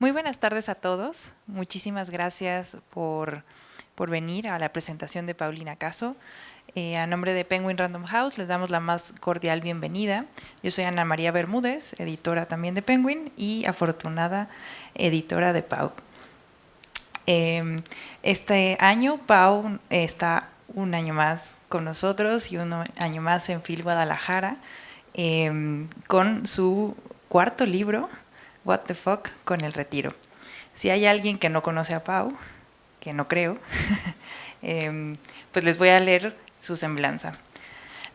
Muy buenas tardes a todos. Muchísimas gracias por venir a la presentación de Paulina Caso. A nombre de Penguin Random House les damos la más cordial bienvenida. Yo soy Ana María Bermúdez, editora también de Penguin y afortunada editora de Pau. Este año Pau está un año más con nosotros y un año más en Phil Guadalajara con su cuarto libro, What the Fuck con el retiro. Si hay alguien que no conoce a Pau, que no creo, pues les voy a leer su semblanza.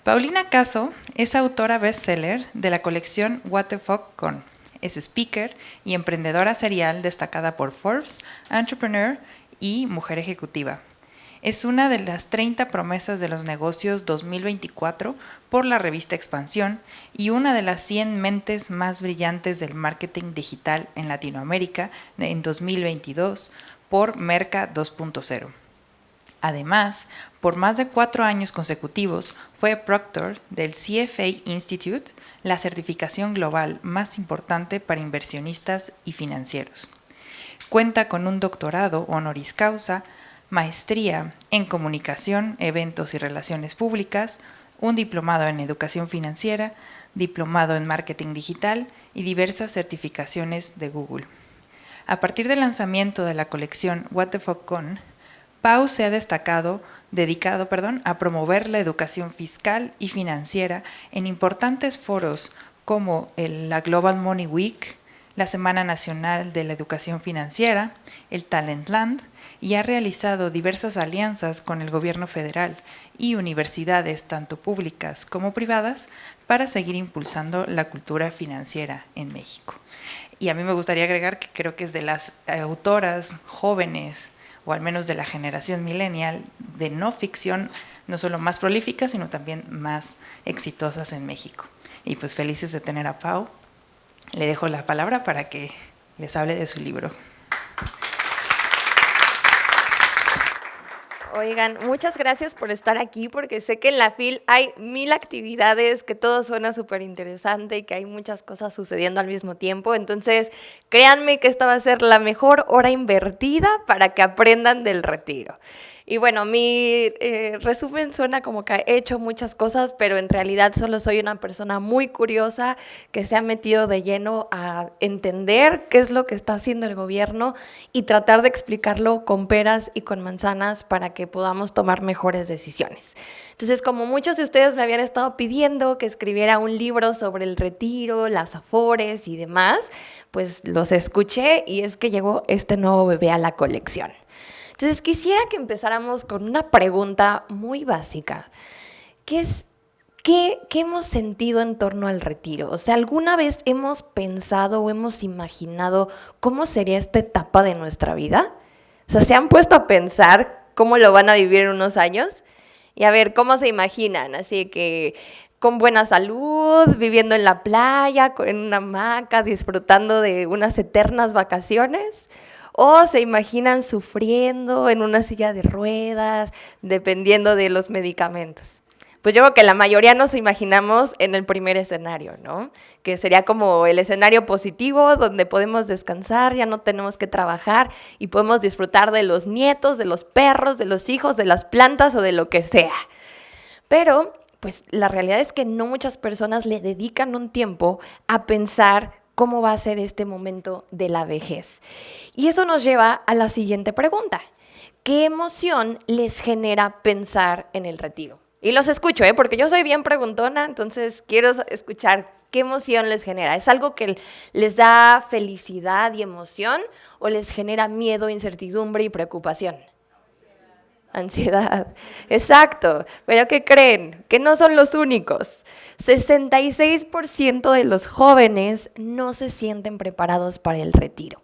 Paulina Caso es autora bestseller de la colección What the Fuck con. Es speaker y emprendedora serial destacada por Forbes, Entrepreneur y Mujer Ejecutiva. Es una de las 30 promesas de los negocios 2024 por la revista Expansión y una de las 100 mentes más brillantes del marketing digital en Latinoamérica en 2022 por Merca 2.0. Además, por más de 4 años consecutivos, fue proctor del CFA Institute, la certificación global más importante para inversionistas y financieros. Cuenta con un doctorado honoris causa, maestría en comunicación, eventos y relaciones públicas, un diplomado en educación financiera, diplomado en marketing digital y diversas certificaciones de Google. A partir del lanzamiento de la colección What the Fuck Con, Pau se ha dedicado a promover la educación fiscal y financiera en importantes foros como la Global Money Week, la Semana Nacional de la Educación Financiera, el Talentland, y ha realizado diversas alianzas con el gobierno federal y universidades tanto públicas como privadas para seguir impulsando la cultura financiera en México. Y a mí me gustaría agregar que creo que es de las autoras jóvenes, o al menos de la generación millennial, de no ficción, no solo más prolíficas, sino también más exitosas en México. Y pues felices de tener a Pau. Le dejo la palabra para que les hable de su libro. Oigan, muchas gracias por estar aquí, porque sé que en la FIL hay 1000 actividades, que todo suena súper interesante y que hay muchas cosas sucediendo al mismo tiempo. Entonces, créanme que esta va a ser la mejor hora invertida para que aprendan del retiro. Y bueno, mi resumen suena como que he hecho muchas cosas, pero en realidad solo soy una persona muy curiosa que se ha metido de lleno a entender qué es lo que está haciendo el gobierno y tratar de explicarlo con peras y con manzanas para que podamos tomar mejores decisiones. Entonces, como muchos de ustedes me habían estado pidiendo que escribiera un libro sobre el retiro, las afores y demás, pues los escuché y es que llegó este nuevo bebé a la colección. Entonces, quisiera que empezáramos con una pregunta muy básica, que es, ¿qué hemos sentido en torno al retiro? O sea, ¿alguna vez hemos pensado o hemos imaginado cómo sería esta etapa de nuestra vida? O sea, ¿se han puesto a pensar cómo lo van a vivir en unos años? Y a ver, ¿cómo se imaginan? Así que con buena salud, viviendo en la playa, en una hamaca, disfrutando de unas eternas vacaciones. O se imaginan sufriendo en una silla de ruedas, dependiendo de los medicamentos. Pues yo creo que la mayoría nos imaginamos en el primer escenario, ¿no? Que sería como el escenario positivo, donde podemos descansar, ya no tenemos que trabajar y podemos disfrutar de los nietos, de los perros, de los hijos, de las plantas o de lo que sea. Pero, pues la realidad es que no muchas personas le dedican un tiempo a pensar cómo va a ser este momento de la vejez. Y eso nos lleva a la siguiente pregunta. ¿Qué emoción les genera pensar en el retiro? Y los escucho, porque yo soy bien preguntona, entonces quiero escuchar qué emoción les genera. ¿Es algo que les da felicidad y emoción o les genera miedo, incertidumbre y preocupación? Ansiedad, exacto. Pero ¿qué creen? Que no son los únicos. 66% de los jóvenes no se sienten preparados para el retiro.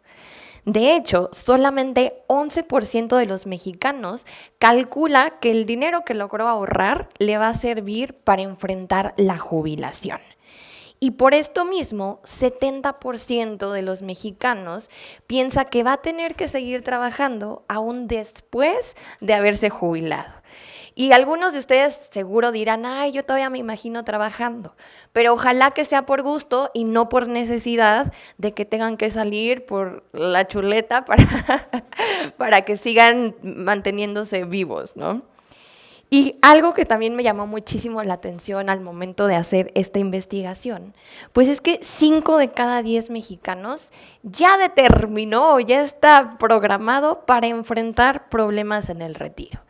De hecho, solamente 11% de los mexicanos calcula que el dinero que logró ahorrar le va a servir para enfrentar la jubilación. Y por esto mismo, 70% de los mexicanos piensa que va a tener que seguir trabajando aún después de haberse jubilado. Y algunos de ustedes seguro dirán, ay, yo todavía me imagino trabajando, pero ojalá que sea por gusto y no por necesidad de que tengan que salir por la chuleta para que sigan manteniéndose vivos, ¿no? Y algo que también me llamó muchísimo la atención al momento de hacer esta investigación, pues es que 5 de cada 10 mexicanos ya determinó o ya está programado para enfrentar problemas en el retiro.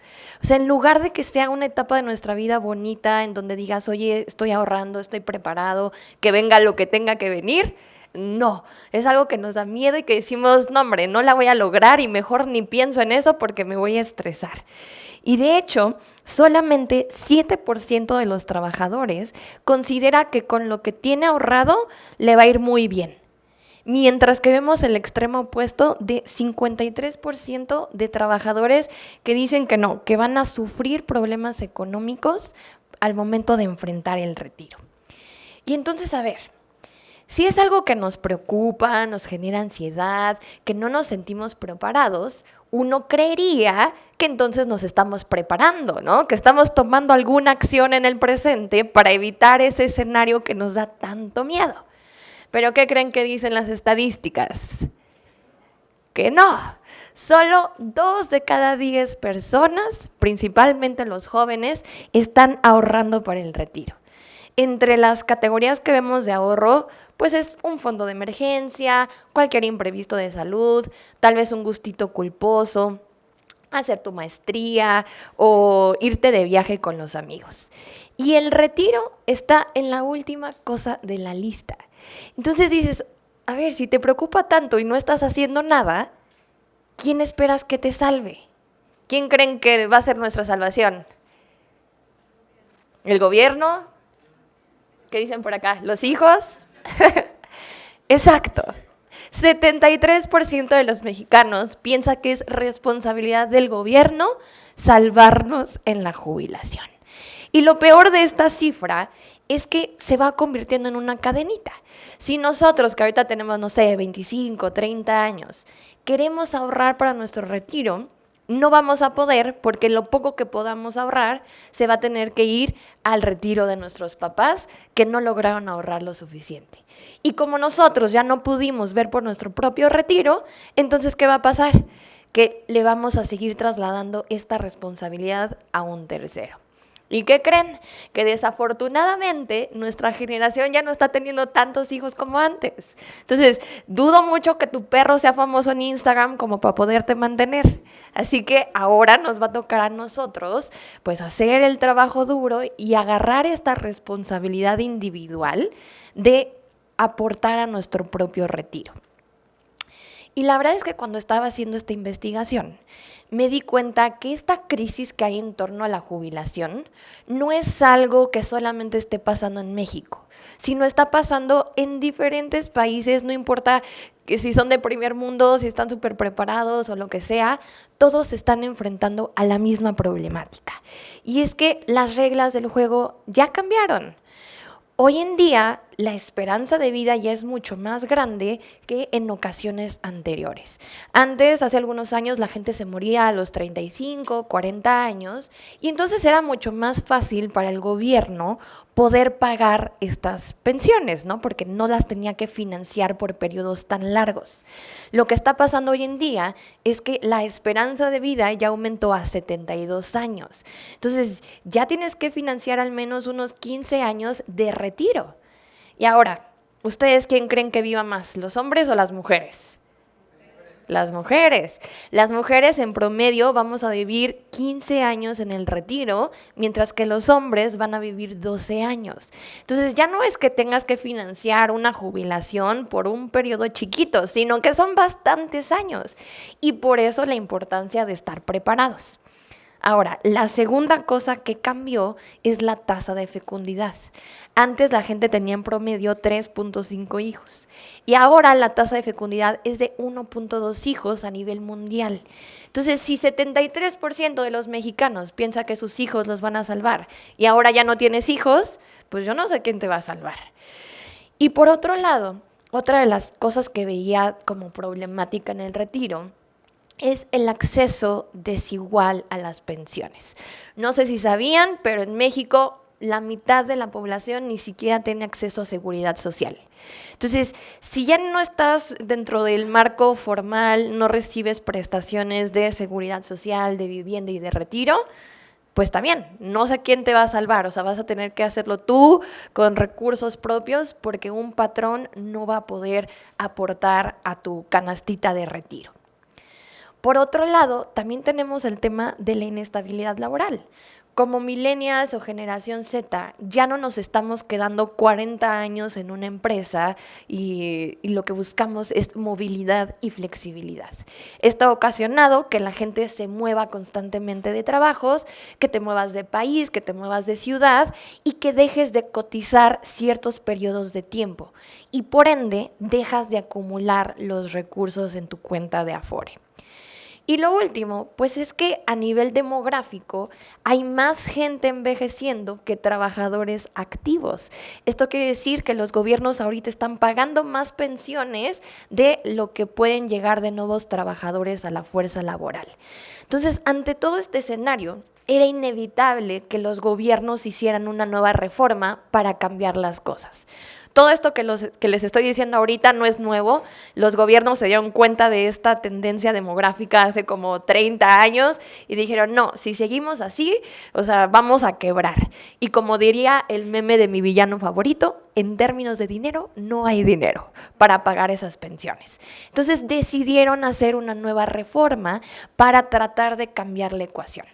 O sea, en lugar de que sea una etapa de nuestra vida bonita en donde digas, oye, estoy ahorrando, estoy preparado, que venga lo que tenga que venir, no, es algo que nos da miedo y que decimos, no hombre, no la voy a lograr y mejor ni pienso en eso porque me voy a estresar. Y de hecho, solamente 7% de los trabajadores considera que con lo que tiene ahorrado le va a ir muy bien. Mientras que vemos el extremo opuesto de 53% de trabajadores que dicen que no, que van a sufrir problemas económicos al momento de enfrentar el retiro. Y entonces, a ver, si es algo que nos preocupa, nos genera ansiedad, que no nos sentimos preparados, uno creería que entonces nos estamos preparando, ¿no? Que estamos tomando alguna acción en el presente para evitar ese escenario que nos da tanto miedo. ¿Pero qué creen que dicen las estadísticas? Que no. Solo 2 de cada 10 personas, principalmente los jóvenes, están ahorrando para el retiro. Entre las categorías que vemos de ahorro, pues es un fondo de emergencia, cualquier imprevisto de salud, tal vez un gustito culposo, hacer tu maestría o irte de viaje con los amigos. Y el retiro está en la última cosa de la lista. Entonces dices, a ver, si te preocupa tanto y no estás haciendo nada, ¿quién esperas que te salve? ¿Quién creen que va a ser nuestra salvación? ¿El gobierno? ¿Qué dicen por acá? ¿Los hijos? Exacto. 73% de los mexicanos piensa que es responsabilidad del gobierno salvarnos en la jubilación. Y lo peor de esta cifra es que se va convirtiendo en una cadenita. Si nosotros, que ahorita tenemos, no sé, 25, 30 años, queremos ahorrar para nuestro retiro, no vamos a poder porque lo poco que podamos ahorrar se va a tener que ir al retiro de nuestros papás que no lograron ahorrar lo suficiente. Y como nosotros ya no pudimos ver por nuestro propio retiro, entonces, ¿qué va a pasar? Que le vamos a seguir trasladando esta responsabilidad a un tercero. ¿Y qué creen? Que desafortunadamente nuestra generación ya no está teniendo tantos hijos como antes. Entonces, dudo mucho que tu perro sea famoso en Instagram como para poderte mantener. Así que ahora nos va a tocar a nosotros pues hacer el trabajo duro y agarrar esta responsabilidad individual de aportar a nuestro propio retiro. Y la verdad es que cuando estaba haciendo esta investigación, me di cuenta que esta crisis que hay en torno a la jubilación no es algo que solamente esté pasando en México, sino está pasando en diferentes países, no importa que si son de primer mundo, si están súper preparados o lo que sea, todos se están enfrentando a la misma problemática. Y es que las reglas del juego ya cambiaron. Hoy en día, la esperanza de vida ya es mucho más grande que en ocasiones anteriores. Antes, hace algunos años, la gente se moría a los 35, 40 años y entonces era mucho más fácil para el gobierno poder pagar estas pensiones, ¿no? Porque no las tenía que financiar por periodos tan largos. Lo que está pasando hoy en día es que la esperanza de vida ya aumentó a 72 años. Entonces, ya tienes que financiar al menos unos 15 años de retiro. Y ahora, ¿ustedes quién creen que viva más, los hombres o las mujeres? Las mujeres. Las mujeres en promedio vamos a vivir 15 años en el retiro, mientras que los hombres van a vivir 12 años. Entonces ya no es que tengas que financiar una jubilación por un periodo chiquito, sino que son bastantes años. Y por eso la importancia de estar preparados. Ahora, la segunda cosa que cambió es la tasa de fecundidad. Antes la gente tenía en promedio 3.5 hijos y ahora la tasa de fecundidad es de 1.2 hijos a nivel mundial. Entonces, si 73% de los mexicanos piensa que sus hijos los van a salvar y ahora ya no tienes hijos, pues yo no sé quién te va a salvar. Y por otro lado, otra de las cosas que veía como problemática en el retiro es el acceso desigual a las pensiones. No sé si sabían, pero en México la mitad de la población ni siquiera tiene acceso a seguridad social. Entonces, si ya no estás dentro del marco formal, no recibes prestaciones de seguridad social, de vivienda y de retiro, pues también, no sé quién te va a salvar, o sea, vas a tener que hacerlo tú con recursos propios porque un patrón no va a poder aportar a tu canastita de retiro. Por otro lado, también tenemos el tema de la inestabilidad laboral. Como millennials o generación Z, ya no nos estamos quedando 40 años en una empresa y lo que buscamos es movilidad y flexibilidad. Esto ha ocasionado que la gente se mueva constantemente de trabajos, que te muevas de país, que te muevas de ciudad y que dejes de cotizar ciertos periodos de tiempo y por ende dejas de acumular los recursos en tu cuenta de Afore. Y lo último, pues es que a nivel demográfico hay más gente envejeciendo que trabajadores activos. Esto quiere decir que los gobiernos ahorita están pagando más pensiones de lo que pueden llegar de nuevos trabajadores a la fuerza laboral. Entonces, ante todo este escenario, era inevitable que los gobiernos hicieran una nueva reforma para cambiar las cosas. Todo esto que les estoy diciendo ahorita no es nuevo. Los gobiernos se dieron cuenta de esta tendencia demográfica hace como 30 años y dijeron, no, si seguimos así, o sea, vamos a quebrar. Y como diría el meme de mi villano favorito, en términos de dinero, no hay dinero para pagar esas pensiones. Entonces decidieron hacer una nueva reforma para tratar de cambiar la ecuación.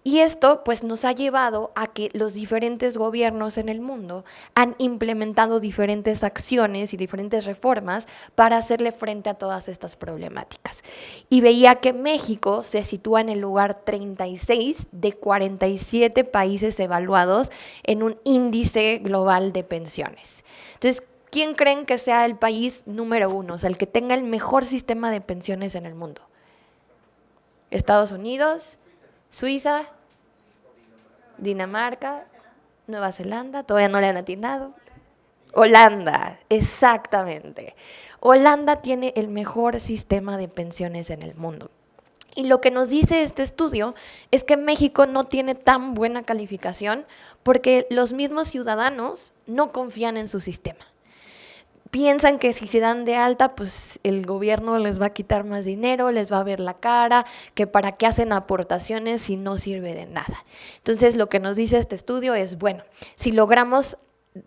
Y esto pues nos ha llevado a que los diferentes gobiernos en el mundo han implementado diferentes acciones y diferentes reformas para hacerle frente a todas estas problemáticas. Y veía que México se sitúa en el lugar 36 de 47 países evaluados en un índice global de pensiones. Entonces, ¿quién creen que sea el país número 1, o sea, el que tenga el mejor sistema de pensiones en el mundo? ¿Estados Unidos? ¿Suiza? ¿Dinamarca? ¿Nueva Zelanda? Todavía no le han atinado. Holanda, exactamente. Holanda tiene el mejor sistema de pensiones en el mundo. Y lo que nos dice este estudio es que México no tiene tan buena calificación porque los mismos ciudadanos no confían en su sistema. Piensan que si se dan de alta, pues el gobierno les va a quitar más dinero, les va a ver la cara, que para qué hacen aportaciones si no sirve de nada. Entonces, lo que nos dice este estudio es, bueno, si logramos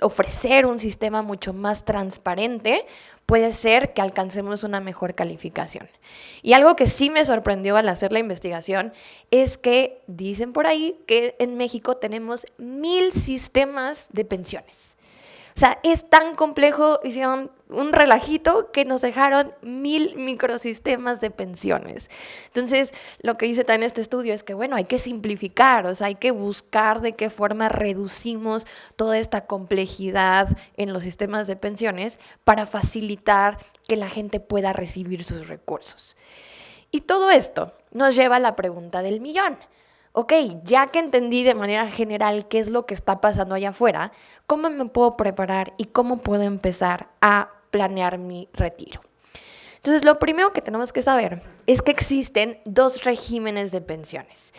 ofrecer un sistema mucho más transparente, puede ser que alcancemos una mejor calificación. Y algo que sí me sorprendió al hacer la investigación es que dicen por ahí que en México tenemos 1000 sistemas de pensiones. O sea, es tan complejo, hicieron un relajito que nos dejaron 1000 microsistemas de pensiones. Entonces, lo que dice también este estudio es que, bueno, hay que simplificar, o sea, hay que buscar de qué forma reducimos toda esta complejidad en los sistemas de pensiones para facilitar que la gente pueda recibir sus recursos. Y todo esto nos lleva a la pregunta del millón. Ok, ya que entendí de manera general qué es lo que está pasando allá afuera, ¿cómo me puedo preparar y cómo puedo empezar a planear mi retiro? Entonces, lo primero que tenemos que saber es que existen 2 regímenes de pensiones.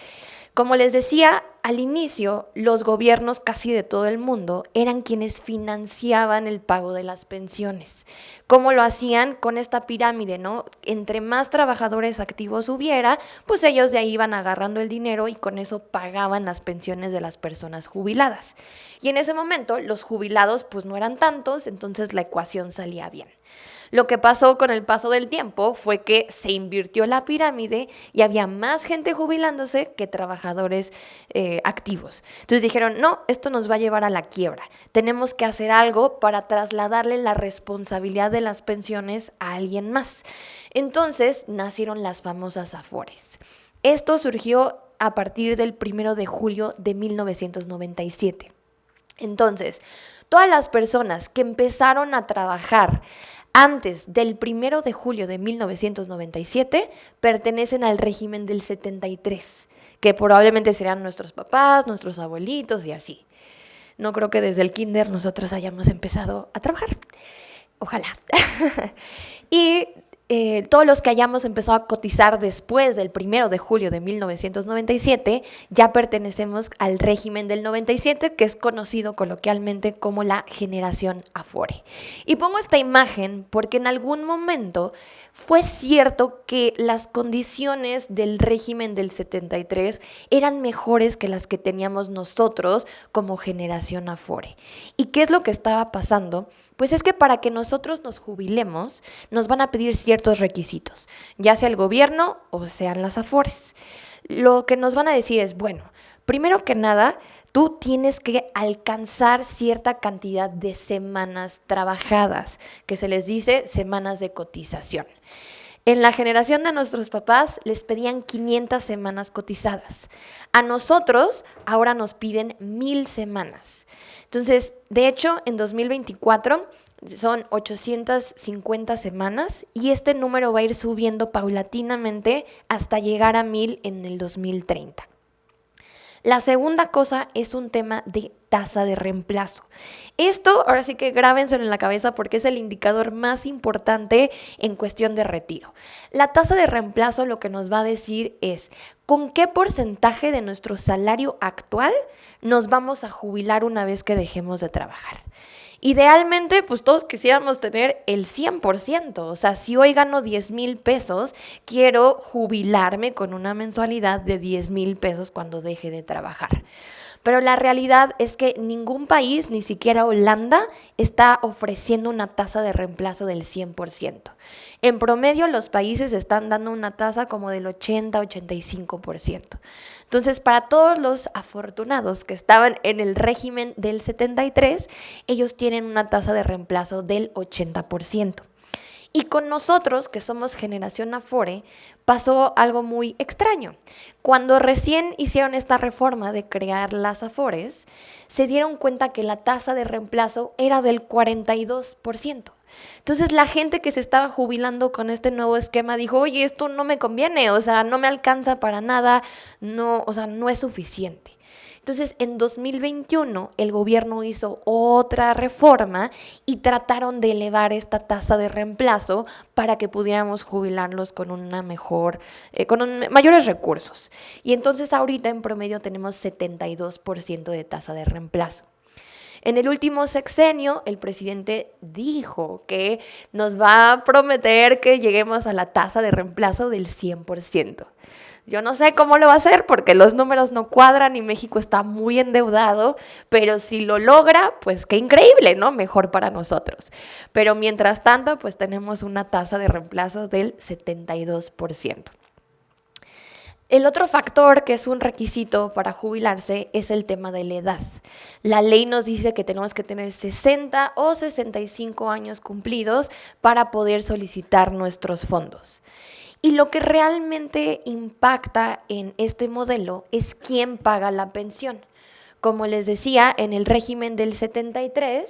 Como les decía, al inicio, los gobiernos casi de todo el mundo eran quienes financiaban el pago de las pensiones. ¿Cómo lo hacían? Con esta pirámide, ¿no? Entre más trabajadores activos hubiera, pues ellos de ahí iban agarrando el dinero y con eso pagaban las pensiones de las personas jubiladas. Y en ese momento, los jubilados pues no eran tantos, entonces la ecuación salía bien. Lo que pasó con el paso del tiempo fue que se invirtió la pirámide y había más gente jubilándose que trabajadores activos. Entonces dijeron, no, esto nos va a llevar a la quiebra. Tenemos que hacer algo para trasladarle la responsabilidad de las pensiones a alguien más. Entonces nacieron las famosas Afores. Esto surgió a partir del 1 de julio de 1997. Entonces, todas las personas que empezaron a trabajar antes del 1 de julio de 1997 pertenecen al régimen del 73, que probablemente serán nuestros papás, nuestros abuelitos y así. No creo que desde el kinder nosotros hayamos empezado a trabajar. Ojalá. Y todos los que hayamos empezado a cotizar después del 1 de julio de 1997, ya pertenecemos al régimen del 97, que es conocido coloquialmente como la generación Afore. Y pongo esta imagen porque en algún momento fue cierto que las condiciones del régimen del 73 eran mejores que las que teníamos nosotros como generación Afore. ¿Y qué es lo que estaba pasando? Pues es que para que nosotros nos jubilemos, nos van a pedir ciertos requisitos, ya sea el gobierno o sean las Afores. Lo que nos van a decir es, bueno, primero que nada, tú tienes que alcanzar cierta cantidad de semanas trabajadas, que se les dice semanas de cotización. En la generación de nuestros papás les pedían 500 semanas cotizadas. A nosotros ahora nos piden 1000 semanas. Entonces, de hecho, en 2024 son 850 semanas y este número va a ir subiendo paulatinamente hasta llegar a 1000 en el 2030. La segunda cosa es un tema de tasa de reemplazo. Esto, ahora sí que grábenselo en la cabeza porque es el indicador más importante en cuestión de retiro. La tasa de reemplazo lo que nos va a decir es con qué porcentaje de nuestro salario actual nos vamos a jubilar una vez que dejemos de trabajar. Idealmente, pues todos quisiéramos tener el 100%, o sea, si hoy gano 10,000 pesos, quiero jubilarme con una mensualidad de 10,000 pesos cuando deje de trabajar. Pero la realidad es que ningún país, ni siquiera Holanda, está ofreciendo una tasa de reemplazo del 100%. En promedio, los países están dando una tasa como del 80-85%. Entonces, para todos los afortunados que estaban en el régimen del 73, ellos tienen una tasa de reemplazo del 80%. Y con nosotros, que somos generación Afore, pasó algo muy extraño. Cuando recién hicieron esta reforma de crear las Afores, se dieron cuenta que la tasa de reemplazo era del 42%. Entonces la gente que se estaba jubilando con este nuevo esquema dijo, oye, esto no me conviene, o sea, no me alcanza para nada, no, o sea, no es suficiente. Entonces, en 2021, el gobierno hizo otra reforma y trataron de elevar esta tasa de reemplazo para que pudiéramos jubilarlos con una mejor, mayores recursos. Y entonces, ahorita en promedio tenemos 72% de tasa de reemplazo. En el último sexenio, el presidente dijo que nos va a prometer que lleguemos a la tasa de reemplazo del 100%. Yo no sé cómo lo va a hacer porque los números no cuadran y México está muy endeudado, pero si lo logra, pues qué increíble, ¿no? Mejor para nosotros. Pero mientras tanto, pues tenemos una tasa de reemplazo del 72%. El otro factor que es un requisito para jubilarse es el tema de la edad. La ley nos dice que tenemos que tener 60 o 65 años cumplidos para poder solicitar nuestros fondos. Y lo que realmente impacta en este modelo es quién paga la pensión. Como les decía, en el régimen del 73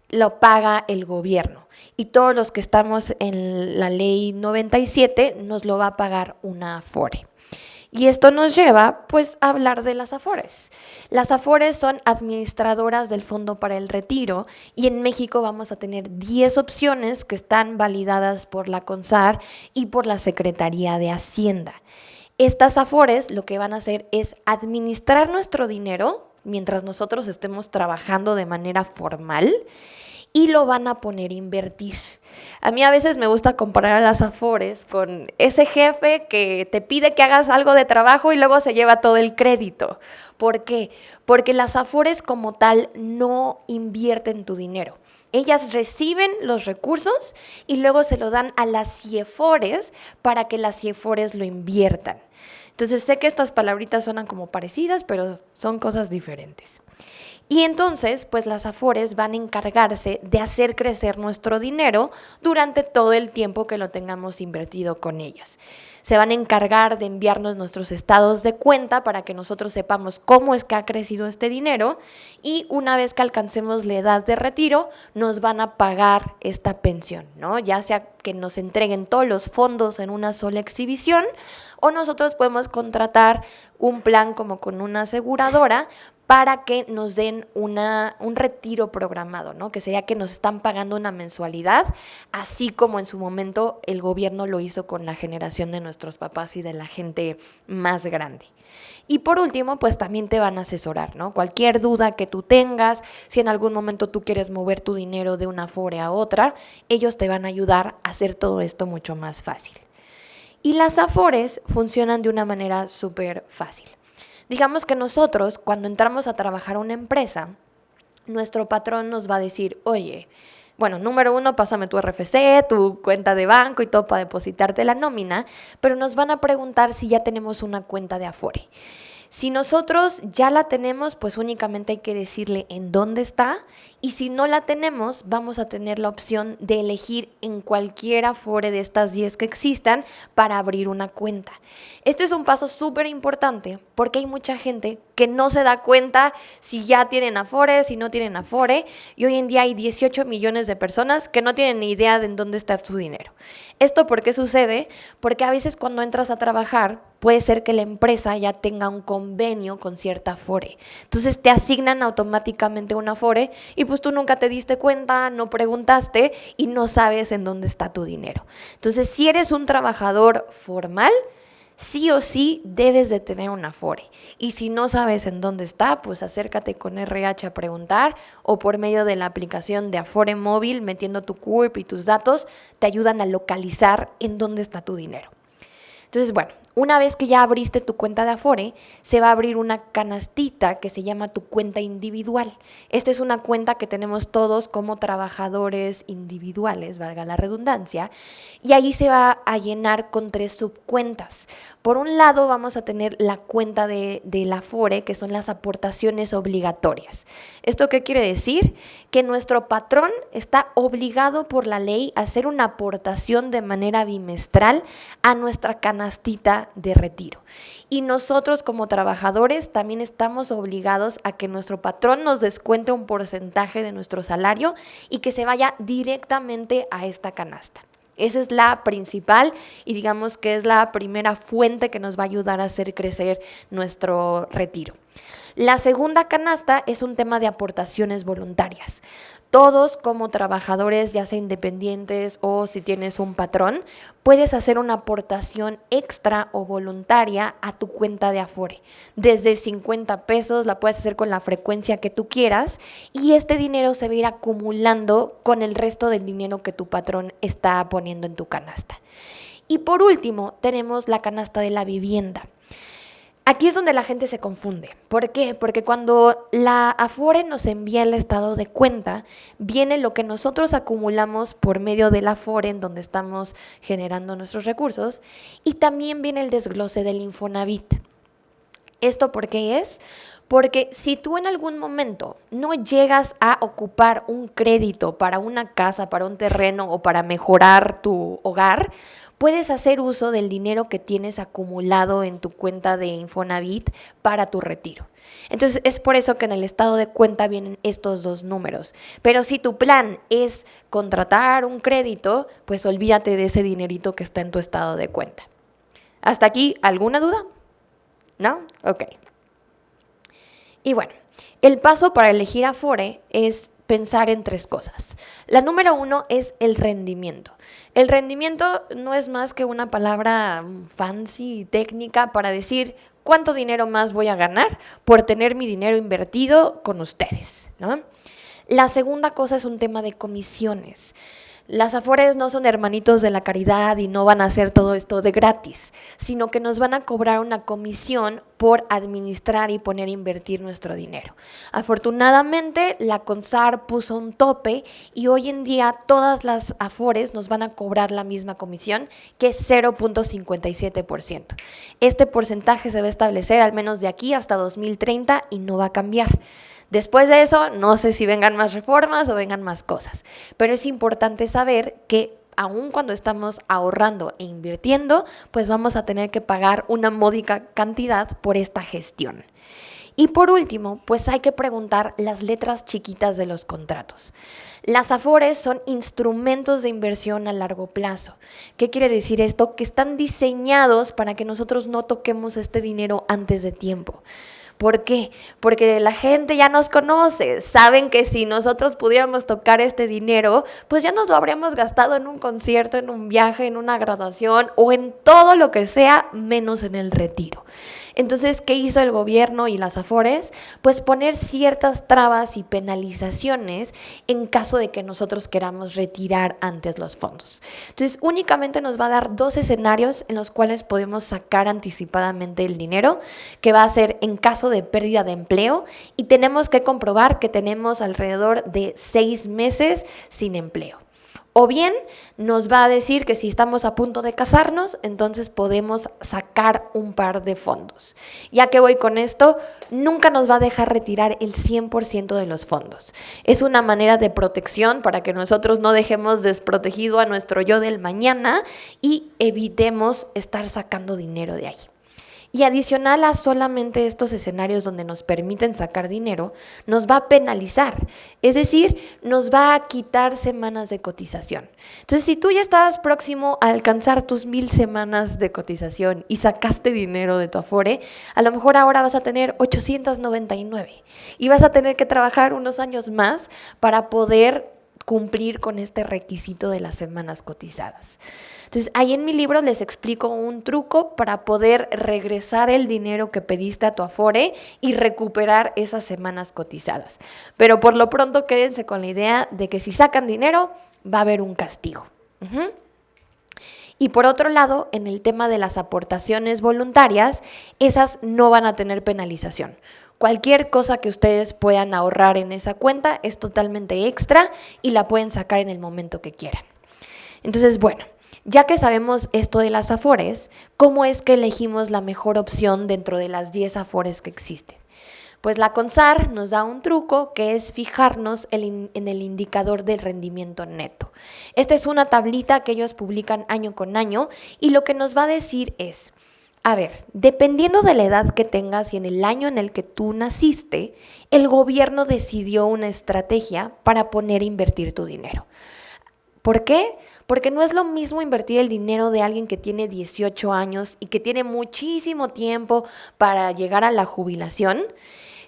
lo paga el gobierno y todos los que estamos en la ley 97 nos lo va a pagar una Afore. Y esto nos lleva, pues, a hablar de las Afores. Las Afores son administradoras del Fondo para el Retiro y en México vamos a tener 10 opciones que están validadas por la CONSAR y por la Secretaría de Hacienda. Estas Afores lo que van a hacer es administrar nuestro dinero mientras nosotros estemos trabajando de manera formal y lo van a poner a invertir. A mí a veces me gusta comparar a las Afores con ese jefe que te pide que hagas algo de trabajo y luego se lleva todo el crédito. ¿Por qué? Porque las Afores como tal no invierten tu dinero. Ellas reciben los recursos y luego se lo dan a las CIEFORES para que las CIEFORES lo inviertan. Entonces sé que estas palabritas suenan como parecidas, pero son cosas diferentes. Y entonces, pues las Afores van a encargarse de hacer crecer nuestro dinero durante todo el tiempo que lo tengamos invertido con ellas. Se van a encargar de enviarnos nuestros estados de cuenta para que nosotros sepamos cómo es que ha crecido este dinero y una vez que alcancemos la edad de retiro, nos van a pagar esta pensión, ¿no? Ya sea que nos entreguen todos los fondos en una sola exhibición o nosotros podemos contratar un plan como con una aseguradora para que nos den un retiro programado, ¿no? Que sería que nos están pagando una mensualidad, así como en su momento el gobierno lo hizo con la generación de nuestros papás y de la gente más grande. Y por último, pues también te van a asesorar, ¿no? Cualquier duda que tú tengas, si en algún momento tú quieres mover tu dinero de una Afore a otra, ellos te van a ayudar a hacer todo esto mucho más fácil. Y las Afores funcionan de una manera súper fácil. Digamos que nosotros, cuando entramos a trabajar a una empresa, nuestro patrón nos va a decir, oye, bueno, número 1, pásame tu RFC, tu cuenta de banco y todo para depositarte la nómina, pero nos van a preguntar si ya tenemos una cuenta de Afore. Si nosotros ya la tenemos, pues únicamente hay que decirle en dónde está, y si no la tenemos, vamos a tener la opción de elegir en cualquier Afore de estas 10 que existan para abrir una cuenta. Este es un paso súper importante porque hay mucha gente que no se da cuenta si ya tienen Afore, si no tienen Afore, y hoy en día hay 18 millones de personas que no tienen ni idea de en dónde está su dinero. ¿Esto por qué sucede? Porque a veces cuando entras a trabajar, puede ser que la empresa ya tenga un convenio con cierta Afore. Entonces te asignan automáticamente una Afore y pues tú nunca te diste cuenta, no preguntaste y no sabes en dónde está tu dinero. Entonces, si eres un trabajador formal, sí o sí debes de tener una Afore. Y si no sabes en dónde está, pues acércate con RH a preguntar, o por medio de la aplicación de Afore móvil, metiendo tu CURP y tus datos, te ayudan a localizar en dónde está tu dinero. Entonces, bueno, una vez que ya abriste tu cuenta de Afore, se va a abrir una canastita que se llama tu cuenta individual. Esta es una cuenta que tenemos todos como trabajadores individuales, valga la redundancia, y ahí se va a llenar con 3 subcuentas. Por un lado vamos a tener la cuenta de la Afore, que son las aportaciones obligatorias. ¿Esto qué quiere decir? Que nuestro patrón está obligado por la ley a hacer una aportación de manera bimestral a nuestra canastita de retiro. Y nosotros como trabajadores también estamos obligados a que nuestro patrón nos descuente un porcentaje de nuestro salario y que se vaya directamente a esta canasta. Esa es la principal y digamos que es la primera fuente que nos va a ayudar a hacer crecer nuestro retiro. La segunda canasta es un tema de aportaciones voluntarias. Todos como trabajadores, ya sea independientes o si tienes un patrón, puedes hacer una aportación extra o voluntaria a tu cuenta de Afore. Desde 50 pesos la puedes hacer con la frecuencia que tú quieras y este dinero se va a ir acumulando con el resto del dinero que tu patrón está poniendo en tu canasta. Y por último, tenemos la canasta de la vivienda. Aquí es donde la gente se confunde. ¿Por qué? Porque cuando la Afore nos envía el estado de cuenta, viene lo que nosotros acumulamos por medio de la Afore, en donde estamos generando nuestros recursos, y también viene el desglose del Infonavit. ¿Esto por qué es? Porque si tú en algún momento no llegas a ocupar un crédito para una casa, para un terreno o para mejorar tu hogar, puedes hacer uso del dinero que tienes acumulado en tu cuenta de Infonavit para tu retiro. Entonces es por eso que en el estado de cuenta vienen estos 2 números. Pero si tu plan es contratar un crédito, pues olvídate de ese dinerito que está en tu estado de cuenta. ¿Hasta aquí alguna duda? ¿No? Ok. Y bueno, el paso para elegir Afore es pensar en 3 cosas. La número 1 es el rendimiento. El rendimiento no es más que una palabra fancy, técnica para decir cuánto dinero más voy a ganar por tener mi dinero invertido con ustedes, ¿no? La segunda cosa es un tema de comisiones. Las Afores no son hermanitos de la caridad y no van a hacer todo esto de gratis, sino que nos van a cobrar una comisión por administrar y poner a invertir nuestro dinero. Afortunadamente, la CONSAR puso un tope y hoy en día todas las Afores nos van a cobrar la misma comisión, que es 0.57%. Este porcentaje se va a establecer al menos de aquí hasta 2030 y no va a cambiar. Después de eso, no sé si vengan más reformas o vengan más cosas, pero es importante saber que aun cuando estamos ahorrando e invirtiendo, pues vamos a tener que pagar una módica cantidad por esta gestión. Y por último, pues hay que preguntar las letras chiquitas de los contratos. Las Afores son instrumentos de inversión a largo plazo. ¿Qué quiere decir esto? Que están diseñados para que nosotros no toquemos este dinero antes de tiempo. ¿Por qué? Porque la gente ya nos conoce, saben que si nosotros pudiéramos tocar este dinero, pues ya nos lo habríamos gastado en un concierto, en un viaje, en una graduación o en todo lo que sea, menos en el retiro. Entonces, ¿qué hizo el gobierno y las Afores? Pues poner ciertas trabas y penalizaciones en caso de que nosotros queramos retirar antes los fondos. Entonces, únicamente nos va a dar 2 escenarios en los cuales podemos sacar anticipadamente el dinero, que va a ser en caso de pérdida de empleo, y tenemos que comprobar que tenemos alrededor de 6 meses sin empleo. O bien nos va a decir que si estamos a punto de casarnos, entonces podemos sacar un par de fondos. Ya que voy con esto, nunca nos va a dejar retirar el 100% de los fondos. Es una manera de protección para que nosotros no dejemos desprotegido a nuestro yo del mañana y evitemos estar sacando dinero de ahí. Y adicional a solamente estos escenarios donde nos permiten sacar dinero, nos va a penalizar, es decir, nos va a quitar semanas de cotización. Entonces, si tú ya estabas próximo a alcanzar tus 1000 semanas de cotización y sacaste dinero de tu Afore, a lo mejor ahora vas a tener 899 y vas a tener que trabajar unos años más para poder cumplir con este requisito de las semanas cotizadas. Entonces, ahí en mi libro les explico un truco para poder regresar el dinero que pediste a tu Afore y recuperar esas semanas cotizadas. Pero por lo pronto quédense con la idea de que si sacan dinero, va a haber un castigo. Y por otro lado, en el tema de las aportaciones voluntarias, esas no van a tener penalización. Cualquier cosa que ustedes puedan ahorrar en esa cuenta es totalmente extra y la pueden sacar en el momento que quieran. Entonces, bueno, ya que sabemos esto de las Afores, ¿cómo es que elegimos la mejor opción dentro de las 10 Afores que existen? Pues la CONSAR nos da un truco que es fijarnos en el indicador del rendimiento neto. Esta es una tablita que ellos publican año con año y lo que nos va a decir es, a ver, dependiendo de la edad que tengas y en el año en el que tú naciste, el gobierno decidió una estrategia para poner a invertir tu dinero. ¿Por qué? Porque no es lo mismo invertir el dinero de alguien que tiene 18 años y que tiene muchísimo tiempo para llegar a la jubilación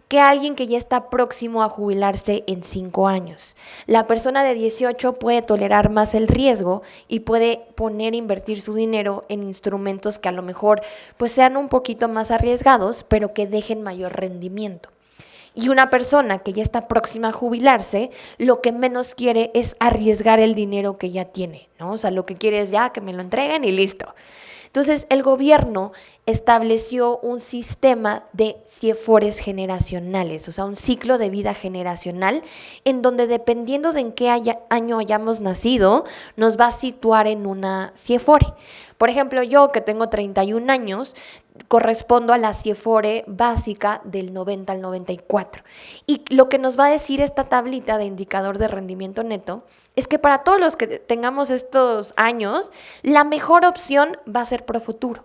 que alguien que ya está próximo a jubilarse en 5 años. La persona de 18 puede tolerar más el riesgo y puede poner a invertir su dinero en instrumentos que a lo mejor pues sean un poquito más arriesgados, pero que dejen mayor rendimiento. Y una persona que ya está próxima a jubilarse, lo que menos quiere es arriesgar el dinero que ya tiene, ¿no? O sea, lo que quiere es ya que me lo entreguen y listo. Entonces, el gobierno estableció un sistema de CIEFORES generacionales, o sea, un ciclo de vida generacional, en donde dependiendo de en qué año hayamos nacido, nos va a situar en una CIEFORE. Por ejemplo, yo que tengo 31 años, correspondo a la CIEFORE básica del 90 al 94. Y lo que nos va a decir esta tablita de indicador de rendimiento neto es que para todos los que tengamos estos años, la mejor opción va a ser Profuturo,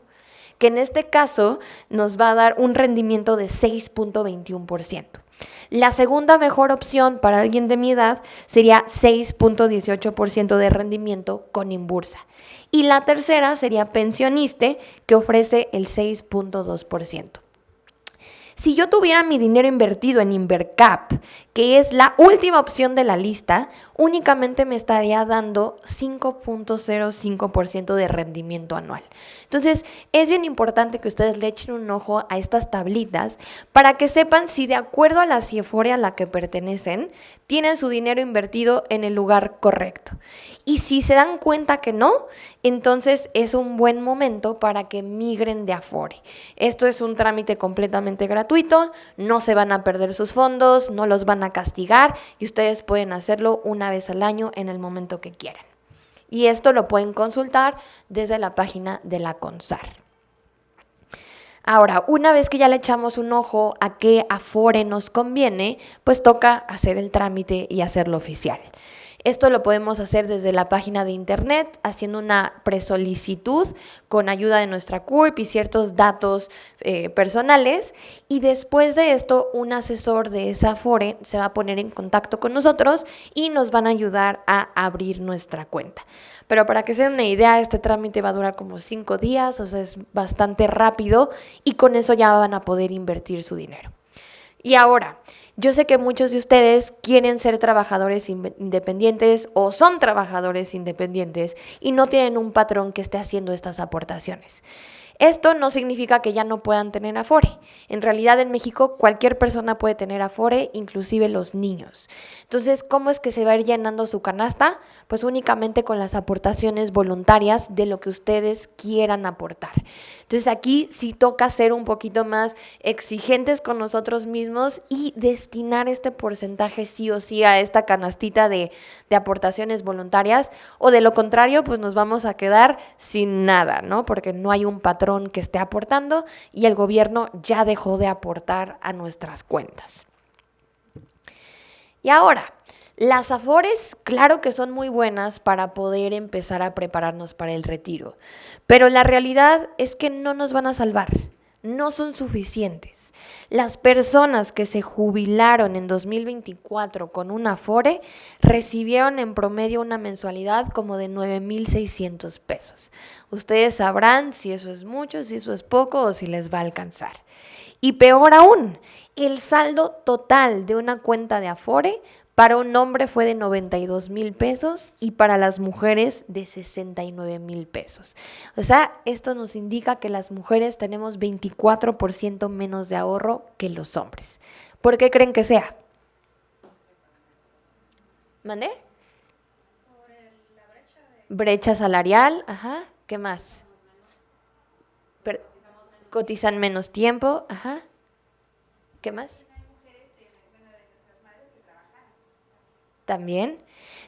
que en este caso nos va a dar un rendimiento de 6.21%. La segunda mejor opción para alguien de mi edad sería 6.18% de rendimiento con Inbursa. Y la tercera sería Pensioniste, que ofrece el 6.2%. Si yo tuviera mi dinero invertido en Invercap, que es la última opción de la lista, únicamente me estaría dando 5.05% de rendimiento anual. Entonces, es bien importante que ustedes le echen un ojo a estas tablitas para que sepan si de acuerdo a la CIEFORE a la que pertenecen, tienen su dinero invertido en el lugar correcto. Y si se dan cuenta que no, entonces es un buen momento para que migren de Afore. Esto es un trámite completamente gratuito, no se van a perder sus fondos, no los van a castigar y ustedes pueden hacerlo una vez al año en el momento que quieran. Y esto lo pueden consultar desde la página de la CONSAR. Ahora, una vez que ya le echamos un ojo a qué Afore nos conviene, pues toca hacer el trámite y hacerlo oficial. Esto lo podemos hacer desde la página de internet, haciendo una presolicitud con ayuda de nuestra CURP y ciertos datos personales. Y después de esto, un asesor de esa Afore se va a poner en contacto con nosotros y nos van a ayudar a abrir nuestra cuenta. Pero para que se den una idea, este trámite va a durar como 5 días, o sea, es bastante rápido y con eso ya van a poder invertir su dinero. Y ahora, yo sé que muchos de ustedes quieren ser trabajadores independientes o son trabajadores independientes y no tienen un patrón que esté haciendo estas aportaciones. Esto no significa que ya no puedan tener Afore. En realidad en México cualquier persona puede tener Afore, inclusive los niños. Entonces, ¿cómo es que se va a ir llenando su canasta? Pues únicamente con las aportaciones voluntarias de lo que ustedes quieran aportar. Entonces aquí sí toca ser un poquito más exigentes con nosotros mismos y destinar este porcentaje sí o sí a esta canastita de aportaciones voluntarias, o de lo contrario, pues nos vamos a quedar sin nada, ¿no? Porque no hay un patrón que esté aportando y el gobierno ya dejó de aportar a nuestras cuentas. Y ahora, las Afores, claro que son muy buenas para poder empezar a prepararnos para el retiro, pero la realidad es que no nos van a salvar, no son suficientes. Las personas que se jubilaron en 2024 con una Afore recibieron en promedio una mensualidad como de 9,600 pesos. Ustedes sabrán si eso es mucho, si eso es poco o si les va a alcanzar. Y peor aún, el saldo total de una cuenta de Afore para un hombre fue de 92,000 pesos y para las mujeres de 69,000 pesos. O sea, esto nos indica que las mujeres tenemos 24% menos de ahorro que los hombres. ¿Por qué creen que sea? ¿Mandé? Brecha salarial, ajá. ¿Qué más? Cotizan menos tiempo, ajá. ¿Qué más? También.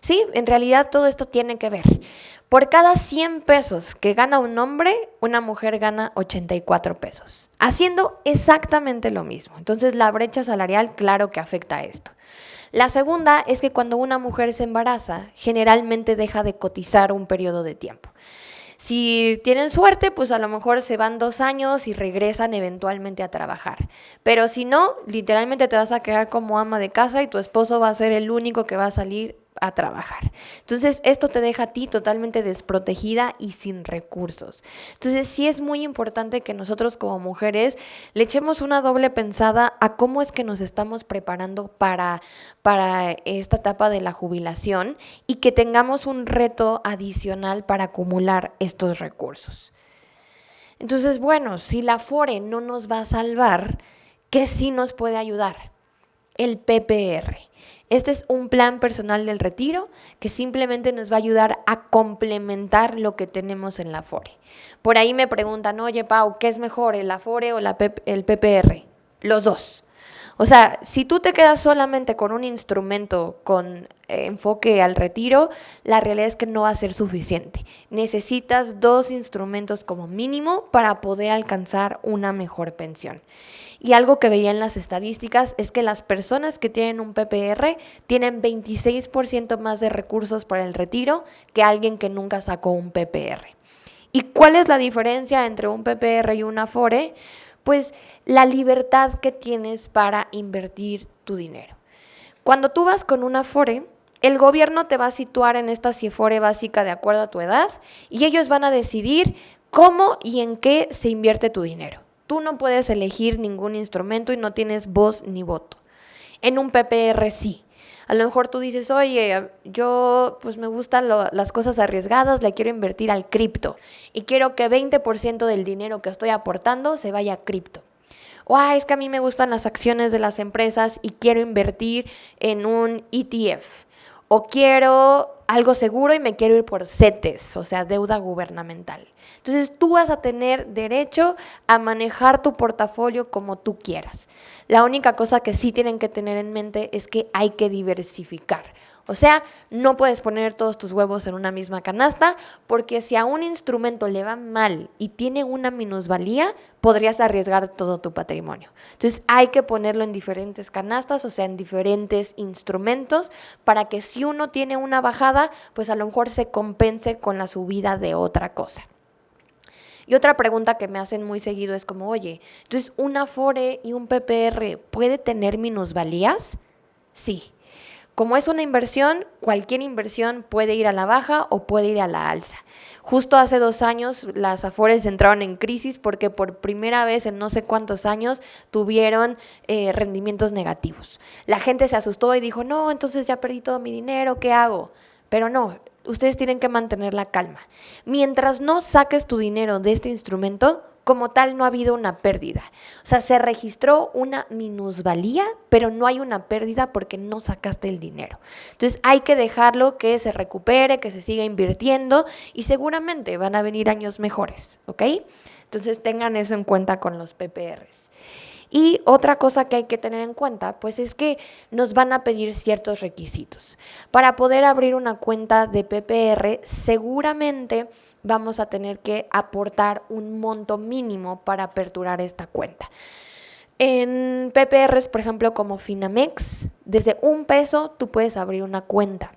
Sí, en realidad todo esto tiene que ver. Por cada 100 pesos que gana un hombre, una mujer gana 84 pesos, haciendo exactamente lo mismo. Entonces la brecha salarial, claro que afecta a esto. La segunda es que cuando una mujer se embaraza, generalmente deja de cotizar un periodo de tiempo. Si tienen suerte, pues a lo mejor se van 2 años y regresan eventualmente a trabajar. Pero si no, literalmente te vas a quedar como ama de casa y tu esposo va a ser el único que va a salir a trabajar. Entonces, esto te deja a ti totalmente desprotegida y sin recursos. Entonces, sí es muy importante que nosotros como mujeres le echemos una doble pensada a cómo es que nos estamos preparando para esta etapa de la jubilación y que tengamos un reto adicional para acumular estos recursos. Entonces, bueno, si la Afore no nos va a salvar, ¿qué sí nos puede ayudar? El PPR. Este es un plan personal del retiro que simplemente nos va a ayudar a complementar lo que tenemos en la Afore. Por ahí me preguntan, oye Pau, ¿qué es mejor, el Afore o el PPR? Los dos. O sea, si tú te quedas solamente con un instrumento con enfoque al retiro, la realidad es que no va a ser suficiente. Necesitas 2 instrumentos como mínimo para poder alcanzar una mejor pensión. Y algo que veía en las estadísticas es que las personas que tienen un PPR tienen 26% más de recursos para el retiro que alguien que nunca sacó un PPR. ¿Y cuál es la diferencia entre un PPR y un Afore? Pues la libertad que tienes para invertir tu dinero. Cuando tú vas con un Afore, el gobierno te va a situar en esta Afore básica de acuerdo a tu edad y ellos van a decidir cómo y en qué se invierte tu dinero. Tú no puedes elegir ningún instrumento y no tienes voz ni voto. En un PPR sí. A lo mejor tú dices, oye, yo pues me gustan las cosas arriesgadas, le quiero invertir al cripto y quiero que 20% del dinero que estoy aportando se vaya a cripto. O es que a mí me gustan las acciones de las empresas y quiero invertir en un ETF. O quiero algo seguro y me quiero ir por CETES, o sea, deuda gubernamental. Entonces tú vas a tener derecho a manejar tu portafolio como tú quieras. La única cosa que sí tienen que tener en mente es que hay que diversificar. O sea, no puedes poner todos tus huevos en una misma canasta porque si a un instrumento le va mal y tiene una minusvalía, podrías arriesgar todo tu patrimonio. Entonces hay que ponerlo en diferentes canastas, o sea, en diferentes instrumentos para que si uno tiene una bajada, pues a lo mejor se compense con la subida de otra cosa. Y otra pregunta que me hacen muy seguido es como, oye, entonces ¿un Afore y un PPR puede tener minusvalías? Sí. como es una inversión, cualquier inversión puede ir a la baja o puede ir a la alza. Justo hace 2 años las Afores entraron en crisis porque por primera vez en no sé cuántos años tuvieron rendimientos negativos. La gente se asustó y dijo, no, entonces ya perdí todo mi dinero, ¿qué hago? Pero no, ustedes tienen que mantener la calma. Mientras no saques tu dinero de este instrumento, como tal no ha habido una pérdida. O sea, se registró una minusvalía, pero no hay una pérdida porque no sacaste el dinero. Entonces hay que dejarlo que se recupere, que se siga invirtiendo y seguramente van a venir años mejores, ¿ok? Entonces tengan eso en cuenta con los PPRs. Y otra cosa que hay que tener en cuenta, pues es que nos van a pedir ciertos requisitos. Para poder abrir una cuenta de PPR, seguramente vamos a tener que aportar un monto mínimo para aperturar esta cuenta. En PPRs, por ejemplo, como Finamex, desde $1 tú puedes abrir una cuenta.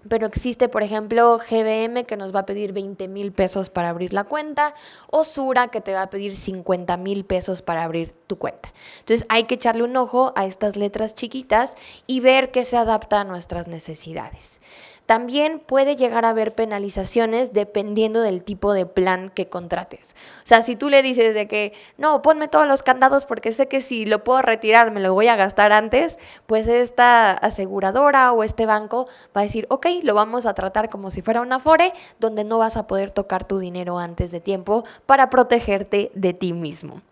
Pero existe, por ejemplo, GBM que nos va a pedir 20,000 pesos para abrir la cuenta o Sura que te va a pedir 50,000 pesos para abrir tu cuenta. Entonces hay que echarle un ojo a estas letras chiquitas y ver qué se adapta a nuestras necesidades. También puede llegar a haber penalizaciones dependiendo del tipo de plan que contrates. O sea, si tú le dices de que, no, ponme todos los candados porque sé que si lo puedo retirar me lo voy a gastar antes, pues esta aseguradora o este banco va a decir, ok, lo vamos a tratar como si fuera una Afore, donde no vas a poder tocar tu dinero antes de tiempo para protegerte de ti mismo.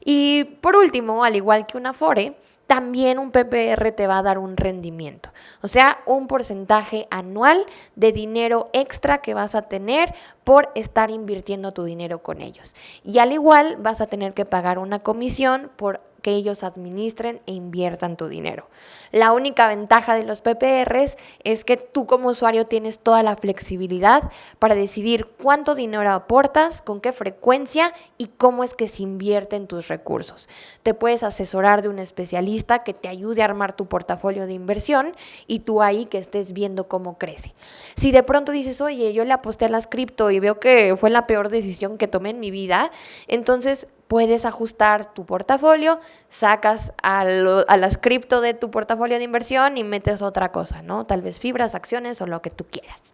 Y por último, al igual que una Afore, también un PPR te va a dar un rendimiento, o sea, un porcentaje anual de dinero extra que vas a tener por estar invirtiendo tu dinero con ellos. Y al igual vas a tener que pagar una comisión por que ellos administren e inviertan tu dinero. La única ventaja de los PPRs es que tú como usuario tienes toda la flexibilidad para decidir cuánto dinero aportas, con qué frecuencia y cómo es que se invierten tus recursos. Te puedes asesorar de un especialista que te ayude a armar tu portafolio de inversión y tú ahí que estés viendo cómo crece. Si de pronto dices, oye, yo le aposté a las cripto y veo que fue la peor decisión que tomé en mi vida, entonces puedes ajustar tu portafolio, sacas a las cripto de tu portafolio de inversión y metes otra cosa, ¿no? Tal vez fibras, acciones o lo que tú quieras.